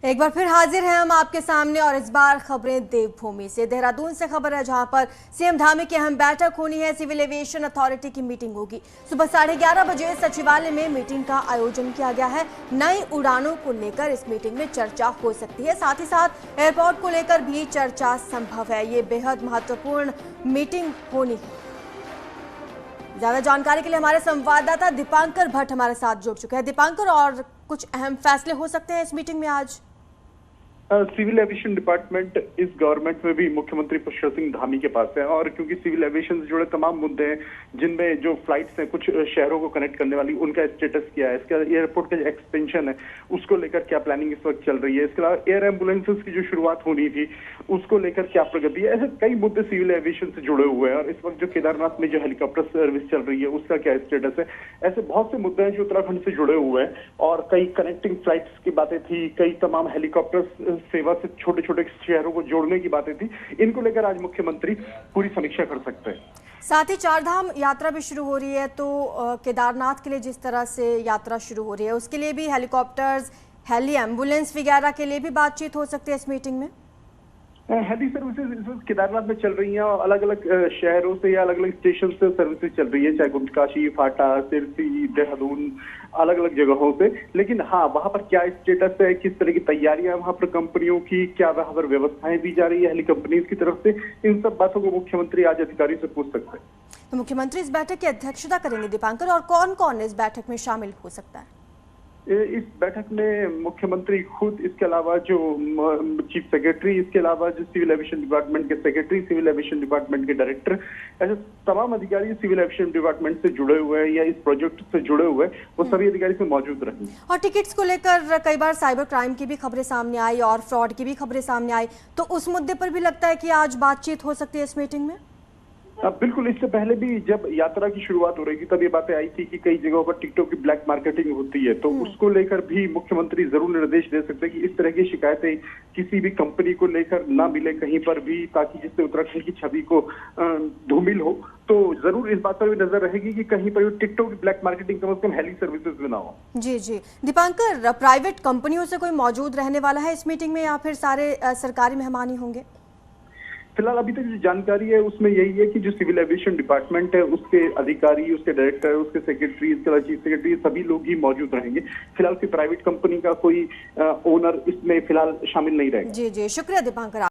एक बार फिर हाजिर हैं हम आपके सामने और इस बार खबरें देवभूमि से। देहरादून से खबर है जहां पर सीएम धामी की अहम बैठक होनी है। सिविल एविएशन अथॉरिटी की मीटिंग होगी। सुबह 11:30 बजे सचिवालय में मीटिंग का आयोजन किया गया है। नई उड़ानों को लेकर इस मीटिंग में चर्चा हो सकती है। साथ ही साथ एयरपोर्ट को लेकर भी चर्चा संभव है। ये बेहद महत्वपूर्ण मीटिंग होनी है। ज्यादा जानकारी के लिए हमारे संवाददाता दीपांकर भट्ट हमारे साथ जुड़ चुके हैं। दीपांकर, और कुछ अहम फैसले हो सकते हैं इस मीटिंग में आज? सिविल एविएशन डिपार्टमेंट इस गवर्नमेंट में भी मुख्यमंत्री पुष्कर सिंह धामी के पास है, और क्योंकि सिविल एविएशन से जुड़े तमाम मुद्दे हैं, जिनमें जो फ्लाइट्स हैं कुछ शहरों को कनेक्ट करने वाली, उनका स्टेटस क्या है, इसका एयरपोर्ट का जो एक्सपेंशन है उसको लेकर क्या प्लानिंग इस वक्त चल रही है, इसके अलावा एयर एम्बुलेंसेज की जो शुरुआत होनी थी उसको लेकर क्या प्रगति है, ऐसे कई मुद्दे सिविल एविएशन से जुड़े हुए हैं। और इस वक्त जो केदारनाथ में जो हेलीकॉप्टर सर्विस चल रही है उसका क्या स्टेटस है, ऐसे बहुत से मुद्दे हैं जो उत्तराखंड से जुड़े हुए हैं। और कई कनेक्टिंग फ्लाइट्स की बातें थी, कई तमाम हेलीकॉप्टर सेवा से छोटे छोटे शहरों को जोड़ने की बातें थी। इनको लेकर आज मुख्यमंत्री पूरी समीक्षा कर सकते हैं। साथ ही चारधाम यात्रा भी शुरू हो रही है, तो केदारनाथ के लिए जिस तरह से यात्रा शुरू हो रही है उसके लिए भी हेलीकॉप्टर्स, हेली एम्बुलेंस वगैरह के लिए भी बातचीत हो सकती है इस मीटिंग में। हेली सर्विसेज इस वक्त केदारनाथ में चल रही हैं और अलग अलग शहरों से या अलग अलग स्टेशन से सर्विसेज चल रही है, चाहे गुप्तकाशी, फाटा, सिरसी, देहरादून, अलग अलग जगहों से। लेकिन हाँ, वहां पर क्या स्टेटस है, किस तरह की तैयारियां वहां पर कंपनियों की, क्या वहां पर व्यवस्थाएं दी जा रही है हेली कंपनीज की तरफ से, इन सब बातों को मुख्यमंत्री आज अधिकारी से पूछ सकते हैं। तो मुख्यमंत्री इस बैठक की अध्यक्षता करेंगे दीपांकर, और कौन कौन इस बैठक में शामिल हो सकता है? इस बैठक में मुख्यमंत्री खुद, इसके अलावा जो चीफ सेक्रेटरी, इसके अलावा जो सिविल एविएशन डिपार्टमेंट के सेक्रेटरी, सिविल एविएशन डिपार्टमेंट के डायरेक्टर, ऐसे तमाम अधिकारी सिविल एविएशन डिपार्टमेंट से जुड़े हुए हैं या इस प्रोजेक्ट से जुड़े हुए हैं, वो सभी अधिकारी से मौजूद रहेंगे। और टिकट्स को लेकर कई बार साइबर क्राइम की भी खबरें सामने आई और फ्रॉड की भी खबरें सामने आई, तो उस मुद्दे पर भी लगता है कि आज बातचीत हो सकती है इस मीटिंग में। बिल्कुल, इससे पहले भी जब यात्रा की शुरुआत हो रही थी तब ये बातें आई थी कि कई जगहों पर टिकटों की ब्लैक मार्केटिंग होती है, तो उसको लेकर भी मुख्यमंत्री जरूर निर्देश दे सकते हैं कि इस तरह की शिकायतें किसी भी कंपनी को लेकर ना मिले कहीं पर भी, ताकि जिससे उत्तराखंड की छवि को धूमिल हो। तो जरूर इस बात पर भी नजर रहेगी कि कहीं पर टिकटों की ब्लैक मार्केटिंग कम से कम हेली सर्विसेज में ना हो। जी जी दीपांकर, प्राइवेट कंपनियों से कोई मौजूद रहने वाला है इस मीटिंग में या फिर सारे सरकारी मेहमान ही होंगे? फिलहाल अभी तक जो जानकारी है उसमें यही है कि जो सिविल एविएशन डिपार्टमेंट है उसके अधिकारी, उसके डायरेक्टर, उसके सेक्रेटरी, इसके अलावा चीफ सेक्रेटरी, सभी लोग ही मौजूद रहेंगे। फिलहाल कोई प्राइवेट कंपनी का कोई ओनर इसमें फिलहाल शामिल नहीं रहेगा। जी जी, शुक्रिया दीपांकर।